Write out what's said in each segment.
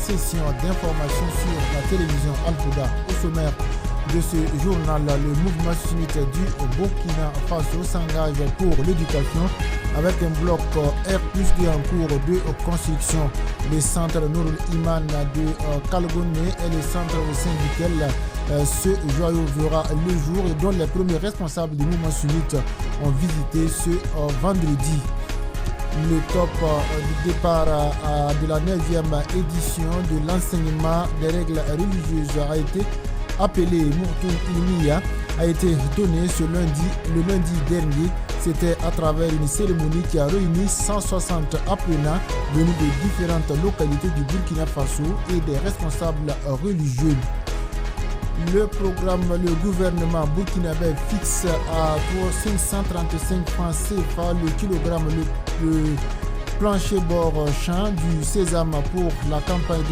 session d'information sur la télévision Al-Fouda. Au sommaire de ce journal, le mouvement sunnite du Burkina Faso s'engage pour l'éducation avec un bloc R+D en cours de construction. Les centres Nourul Iman de Kalgoné et les centres au sein duquel ce joyau verra le jour et dont les premiers responsables du mouvement sunnite ont visité ce vendredi. Le top du départ de la 9e édition de l'enseignement des règles religieuses a été appelé Moutoun Ilmiya, a été donné le lundi dernier. C'était à travers une cérémonie qui a réuni 160 apprenants venus de différentes localités du Burkina Faso et des responsables religieux. Le gouvernement burkinabé fixe à 535 francs CFA le kilogramme le plancher bord champ du sésame pour la campagne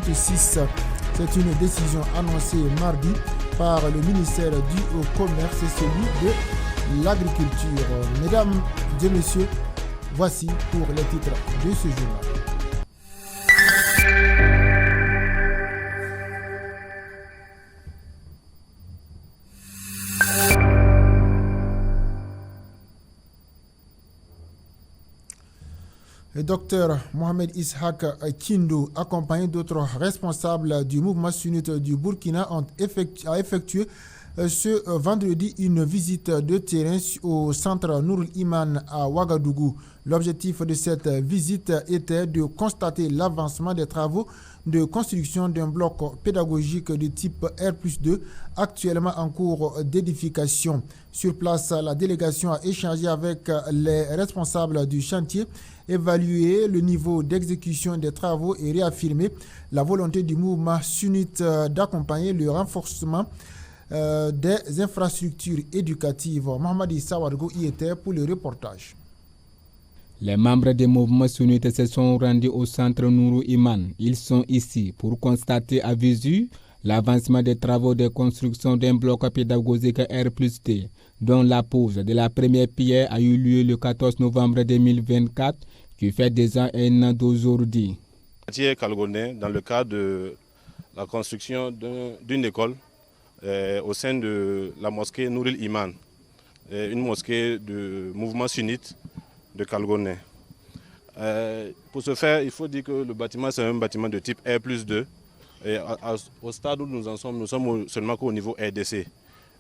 2025-2026. C'est une décision annoncée mardi par le ministère du Commerce et celui de l'Agriculture. Mesdames et messieurs, voici pour les titres de ce journal. Le docteur Mohamed Ishaq Kindou, accompagné d'autres responsables du mouvement sunnite du Burkina, a effectué ce vendredi une visite de terrain au centre Nourul Iman à Ouagadougou. L'objectif de cette visite était de constater l'avancement des travaux de construction d'un bloc pédagogique de type R+2 actuellement en cours d'édification. Sur place, la délégation a échangé avec les responsables du chantier, évalué le niveau d'exécution des travaux et réaffirmé la volonté du mouvement sunnite d'accompagner le renforcement des infrastructures éducatives. Mohamed Issa Ouadgo y était pour le reportage. Les membres des mouvements sunnites se sont rendus au centre Nourou Iman. Ils sont ici pour constater à visu l'avancement des travaux de construction d'un bloc pédagogique R+D, dont la pose de la première pierre a eu lieu le 14 novembre 2024, qui fait déjà un an d'aujourd'hui. Kalgoné, dans le cadre de la construction d'une école au sein de la mosquée Nourul Iman, une mosquée de mouvement sunnite de Kalgoné. Pour ce faire, il faut dire que le bâtiment, c'est un bâtiment de type R+2. Et au stade où nous en sommes, nous sommes seulement qu'au niveau RDC.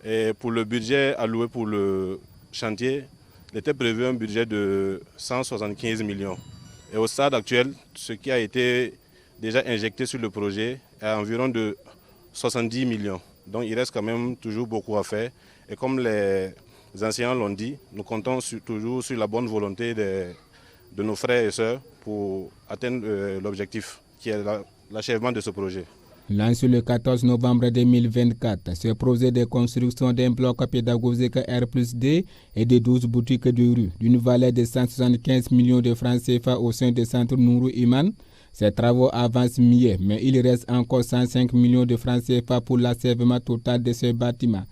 Et pour le budget alloué pour le chantier, il était prévu un budget de 175 millions. Et au stade actuel, ce qui a été déjà injecté sur le projet est environ de 70 millions. Donc il reste quand même toujours beaucoup à faire. Et comme les enseignants l'ont dit, nous comptons toujours sur la bonne volonté de nos frères et sœurs pour atteindre l'objectif qui est l'achèvement de ce projet. Lancé le 14 novembre 2024, ce projet de construction d'un bloc pédagogique R+D et de 12 boutiques de rue d'une valeur de 175 millions de francs CFA au sein du centre Nourou Iman. Ces travaux avancent mieux, mais il reste encore 105 millions de francs CFA pour l'achèvement total de ce bâtiment.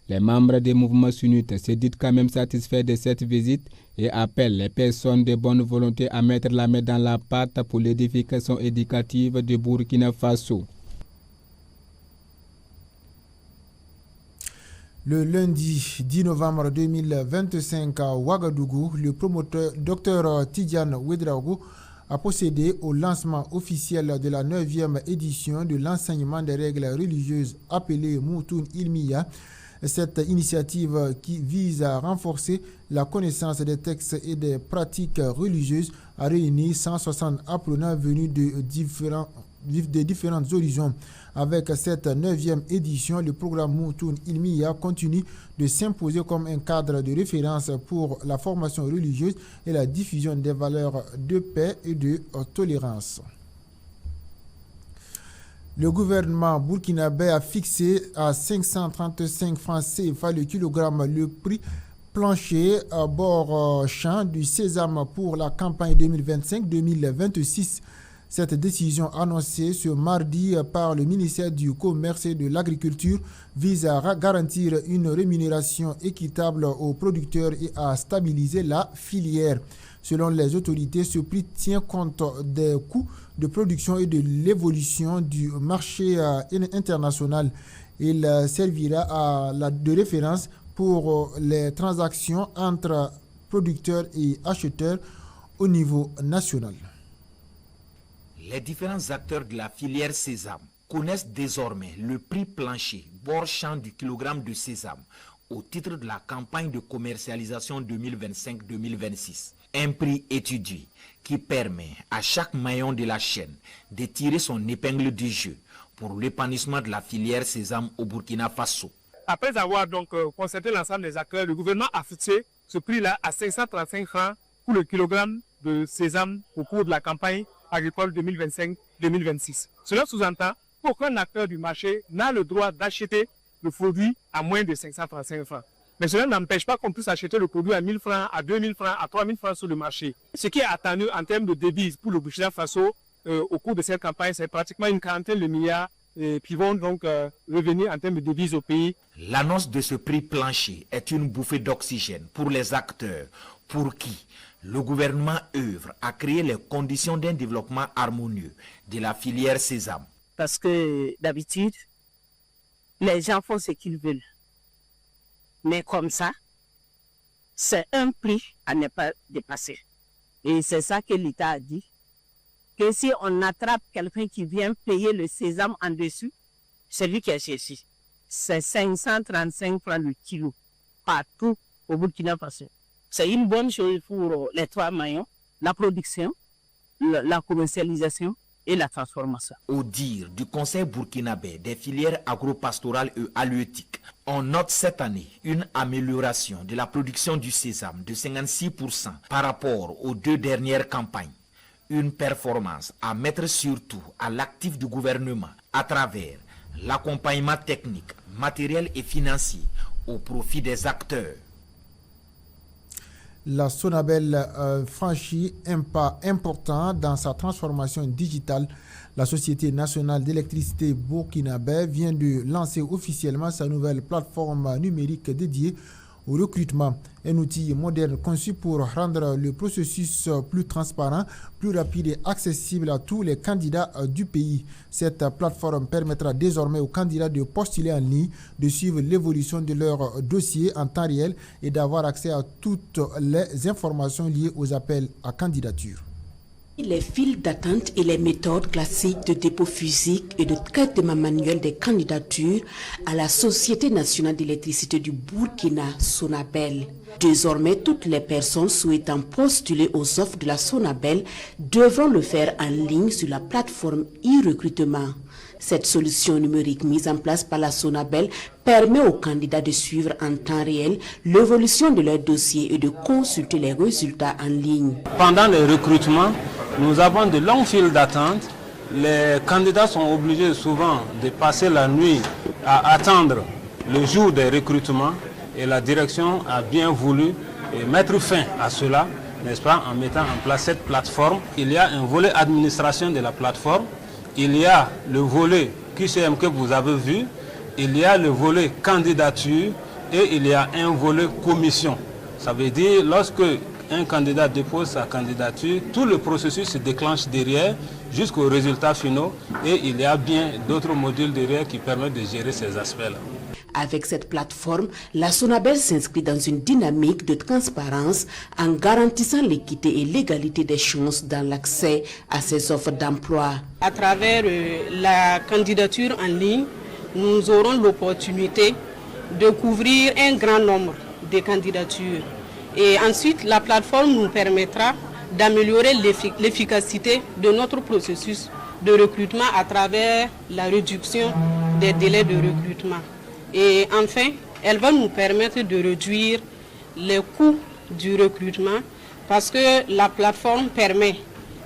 Les membres des mouvements sunnites se disent quand même satisfaits de cette visite et appellent les personnes de bonne volonté à mettre la main dans la pâte pour l'édification éducative du Burkina Faso. Le lundi 10 novembre 2025 à Ouagadougou, le promoteur Dr Tidiane Ouedraogo a procédé au lancement officiel de la 9e édition de l'enseignement des règles religieuses appelée Moutoun Ilmiya. Cette initiative qui vise à renforcer la connaissance des textes et des pratiques religieuses a réuni 160 apprenants venus de différents horizons. Avec cette 9e édition, le programme Moutoun Ilmiya continue de s'imposer comme un cadre de référence pour la formation religieuse et la diffusion des valeurs de paix et de tolérance. Le gouvernement burkinabé a fixé à 535 francs CFA le kilogramme le prix plancher à bord champ du sésame pour la campagne 2025-2026. Cette décision annoncée ce mardi par le ministère du Commerce et de l'Agriculture vise à garantir une rémunération équitable aux producteurs et à stabiliser la filière. Selon les autorités, ce prix tient compte des coûts de production et de l'évolution du marché international. Il servira de référence pour les transactions entre producteurs et acheteurs au niveau national. Les différents acteurs de la filière sésame connaissent désormais le prix plancher bord champ du kilogramme de sésame au titre de la campagne de commercialisation 2025-2026. Un prix étudié qui permet à chaque maillon de la chaîne de tirer son épingle du jeu pour l'épanouissement de la filière sésame au Burkina Faso. Après avoir donc concerté l'ensemble des acteurs, le gouvernement a fixé ce prix-là à 535 francs pour le kilogramme de sésame au cours de la campagne agricole 2025-2026. Cela sous-entend qu'aucun acteur du marché n'a le droit d'acheter le produit à moins de 535 francs. Mais cela n'empêche pas qu'on puisse acheter le produit à 1000 francs, à 2000 francs, à 3000 francs sur le marché. Ce qui est attendu en termes de devises pour le Burkina Faso au cours de cette campagne, c'est pratiquement une quarantaine de milliards qui vont donc revenir en termes de devises au pays. L'annonce de ce prix plancher est une bouffée d'oxygène pour les acteurs pour qui le gouvernement œuvre à créer les conditions d'un développement harmonieux de la filière sésame. Parce que d'habitude, les gens font ce qu'ils veulent. Mais comme ça, c'est un prix à ne pas dépasser. Et c'est ça que l'État a dit. Que si on attrape quelqu'un qui vient payer le sésame en dessus, c'est lui qui a cherché. C'est 535 francs le kilo, partout au Burkina Faso. C'est une bonne chose pour les trois maillons, la production, la commercialisation et la transformation. Au dire du Conseil burkinabé des filières agro-pastorales et halieutiques, on note cette année une amélioration de la production du sésame de 56% par rapport aux deux dernières campagnes. Une performance à mettre surtout à l'actif du gouvernement à travers l'accompagnement technique, matériel et financier au profit des acteurs. La Sonabel franchit un pas important dans sa transformation digitale. La Société nationale d'électricité burkinabé vient de lancer officiellement sa nouvelle plateforme numérique dédiée au recrutement. Un outil moderne conçu pour rendre le processus plus transparent, plus rapide et accessible à tous les candidats du pays. Cette plateforme permettra désormais aux candidats de postuler en ligne, de suivre l'évolution de leur dossier en temps réel et d'avoir accès à toutes les informations liées aux appels à candidature. Les files d'attente et les méthodes classiques de dépôt physique et de traitement manuel des candidatures à la Société nationale d'électricité du Burkina, Sonabel. Désormais, toutes les personnes souhaitant postuler aux offres de la Sonabel devront le faire en ligne sur la plateforme e-recrutement. Cette solution numérique mise en place par la Sonabel permet aux candidats de suivre en temps réel l'évolution de leur dossier et de consulter les résultats en ligne. Pendant les recrutements, nous avons de longues files d'attente. Les candidats sont obligés souvent de passer la nuit à attendre le jour des recrutements et la direction a bien voulu mettre fin à cela, n'est-ce pas, en mettant en place cette plateforme. Il y a un volet administration de la plateforme, il y a le volet QCM que vous avez vu, il y a le volet candidature et il y a un volet commission. Ça veut dire lorsque un candidat dépose sa candidature, tout le processus se déclenche derrière jusqu'aux résultats finaux et il y a bien d'autres modules derrière qui permettent de gérer ces aspects-là. Avec cette plateforme, la Sonabel s'inscrit dans une dynamique de transparence en garantissant l'équité et l'égalité des chances dans l'accès à ces offres d'emploi. À travers la candidature en ligne, nous aurons l'opportunité de couvrir un grand nombre de candidatures. Et ensuite, la plateforme nous permettra d'améliorer l'efficacité de notre processus de recrutement à travers la réduction des délais de recrutement. Et enfin, elle va nous permettre de réduire les coûts du recrutement parce que la plateforme permet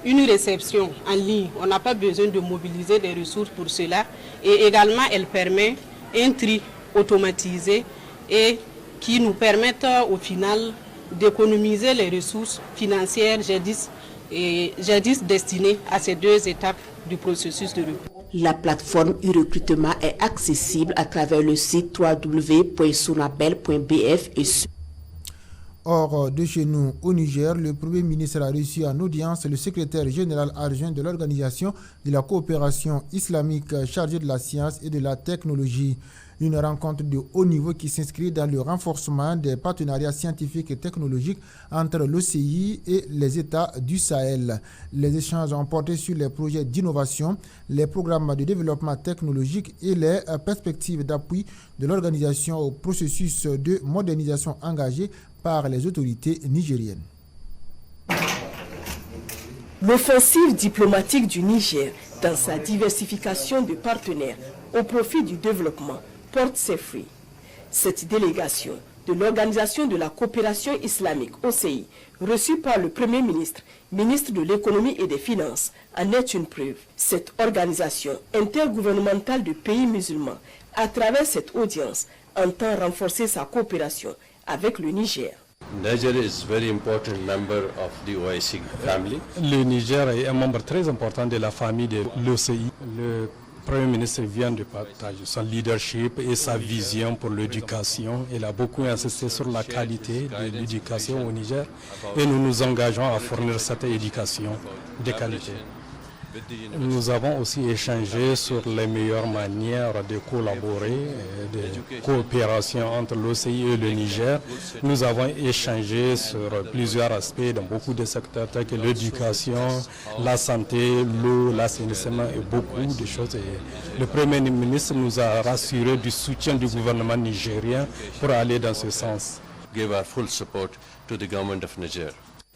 une réception en ligne. On n'a pas besoin de mobiliser des ressources pour cela. Et également, elle permet un tri automatisé et qui nous permettent au final d'économiser les ressources financières jadis et jadis destinée à ces 2 étapes du processus de recrutement. La plateforme e-recrutement est accessible à travers le site www.sonabel.bf et Hors de chez nous, au Niger, le Premier ministre a reçu en audience le secrétaire général adjoint de l'Organisation de la coopération islamique chargé de la science et de la technologie. Une rencontre de haut niveau qui s'inscrit dans le renforcement des partenariats scientifiques et technologiques entre l'OCI et les États du Sahel. Les échanges ont porté sur les projets d'innovation, les programmes de développement technologique et les perspectives d'appui de l'organisation au processus de modernisation engagé par les autorités nigériennes. L'offensive diplomatique du Niger dans sa diversification de partenaires au profit du développement porte ses fruits. Cette délégation de l'Organisation de la coopération islamique OCI, reçue par le Premier ministre, ministre de l'économie et des finances, en est une preuve. Cette organisation intergouvernementale de pays musulmans, à travers cette audience, entend renforcer sa coopération avec le Niger. Niger is very important member of the OIC family. Le Niger est un membre très important de la famille de l'OCI. Le Premier ministre vient de partager son leadership et sa vision pour l'éducation. Il a beaucoup insisté sur la qualité de l'éducation au Niger et nous nous engageons à fournir cette éducation de qualité. Nous avons aussi échangé sur les meilleures manières de collaborer, de coopération entre l'OCI et le Niger. Nous avons échangé sur plusieurs aspects dans beaucoup de secteurs tels que l'éducation, la santé, l'eau, l'assainissement et beaucoup de choses. Et le Premier ministre nous a rassuré du soutien du gouvernement nigérien pour aller dans ce sens. Give our full support to the government of Niger.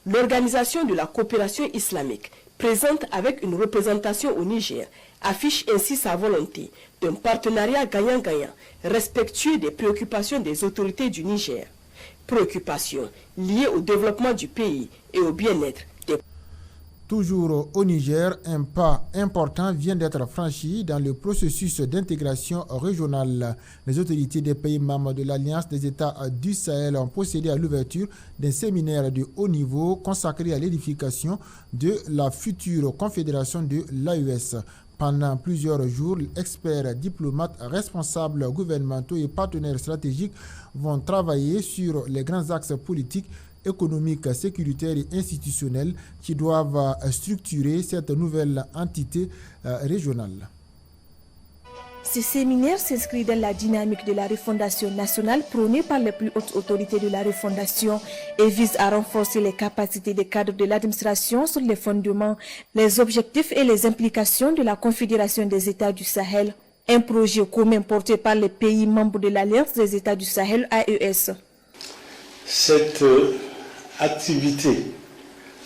L'Organisation de la coopération islamique, présente avec une représentation au Niger, affiche ainsi sa volonté d'un partenariat gagnant-gagnant, respectueux des préoccupations des autorités du Niger. Préoccupations liées au développement du pays et au bien-être des... Toujours au Niger, un pas important vient d'être franchi dans le processus d'intégration régionale. Les autorités des pays membres de l'Alliance des États du Sahel ont procédé à l'ouverture d'un séminaire de haut niveau consacré à l'édification de la future confédération de l'AES. Pendant plusieurs jours, experts, diplomates, responsables gouvernementaux et partenaires stratégiques vont travailler sur les grands axes politiques, économiques, sécuritaires et institutionnels qui doivent structurer cette nouvelle entité régionale. Ce séminaire s'inscrit dans la dynamique de la refondation nationale prônée par les plus hautes autorités de la refondation et vise à renforcer les capacités des cadres de l'administration sur les fondements, les objectifs et les implications de la Confédération des États du Sahel, un projet commun porté par les pays membres de l'Alliance des États du Sahel AES. Cette activité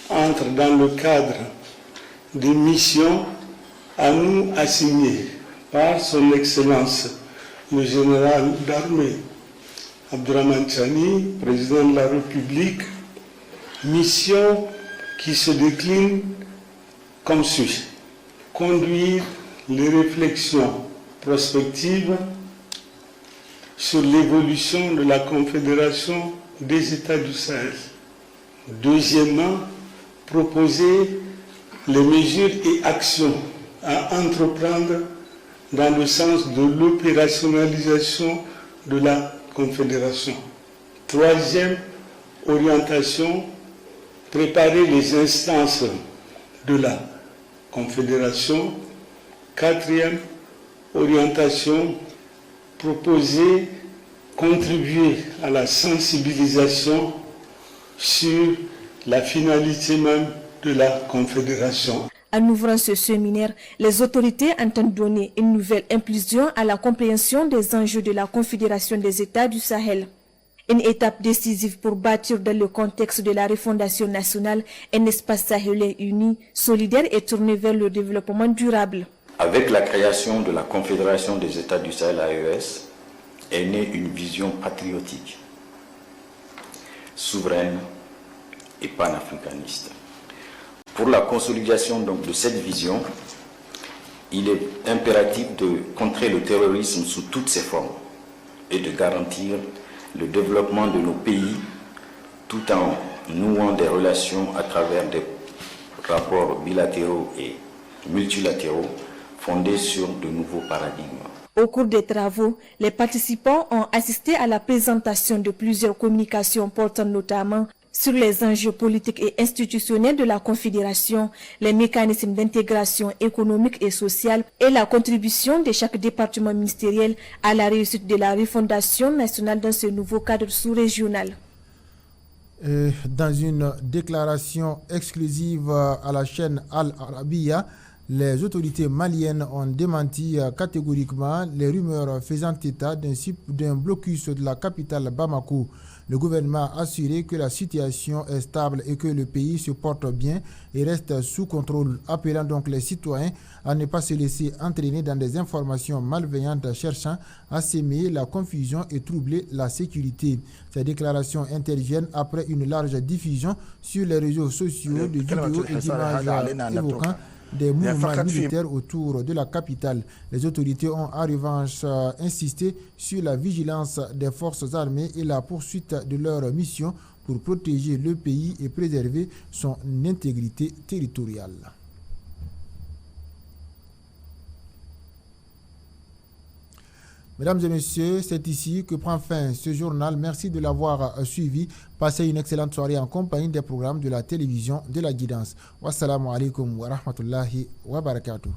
entre dans le cadre des missions à nous assignées par son Excellence le général d'armée Abdourahmane Tchani, président de la République, mission qui se décline comme suit: conduire les réflexions prospectives sur l'évolution de la Confédération des États du Sahel. Deuxièmement, proposer les mesures et actions à entreprendre dans le sens de l'opérationnalisation de la Confédération. Troisième orientation, préparer les instances de la Confédération. Quatrième orientation, proposer, contribuer à la sensibilisation sur la finalité même de la Confédération. En ouvrant ce séminaire, les autorités entendent donner une nouvelle impulsion à la compréhension des enjeux de la Confédération des États du Sahel. Une étape décisive pour bâtir dans le contexte de la refondation nationale un espace sahélien uni, solidaire et tourné vers le développement durable. Avec la création de la Confédération des États du Sahel AES, est née une vision patriotique, souveraine et panafricaniste. Pour la consolidation donc de cette vision, il est impératif de contrer le terrorisme sous toutes ses formes et de garantir le développement de nos pays tout en nouant des relations à travers des rapports bilatéraux et multilatéraux fondés sur de nouveaux paradigmes. Au cours des travaux, les participants ont assisté à la présentation de plusieurs communications portant notamment sur les enjeux politiques et institutionnels de la Confédération, les mécanismes d'intégration économique et sociale et la contribution de chaque département ministériel à la réussite de la refondation nationale dans ce nouveau cadre sous-régional. Dans une déclaration exclusive à la chaîne Al Arabiya, les autorités maliennes ont démenti catégoriquement les rumeurs faisant état d'un blocus de la capitale Bamako. Le gouvernement a assuré que la situation est stable et que le pays se porte bien et reste sous contrôle, appelant donc les citoyens à ne pas se laisser entraîner dans des informations malveillantes cherchant à semer la confusion et troubler la sécurité. Ces déclarations interviennent après une large diffusion sur les réseaux sociaux de vidéos et d'images évoquant des mouvements militaires autour de la capitale. Les autorités ont en revanche insisté sur la vigilance des forces armées et la poursuite de leur mission pour protéger le pays et préserver son intégrité territoriale. Mesdames et messieurs, c'est ici que prend fin ce journal. Merci de l'avoir suivi. Passez une excellente soirée en compagnie des programmes de la télévision de la Guidance. Wassalamu alaikum wa rahmatullahi wa barakatuh.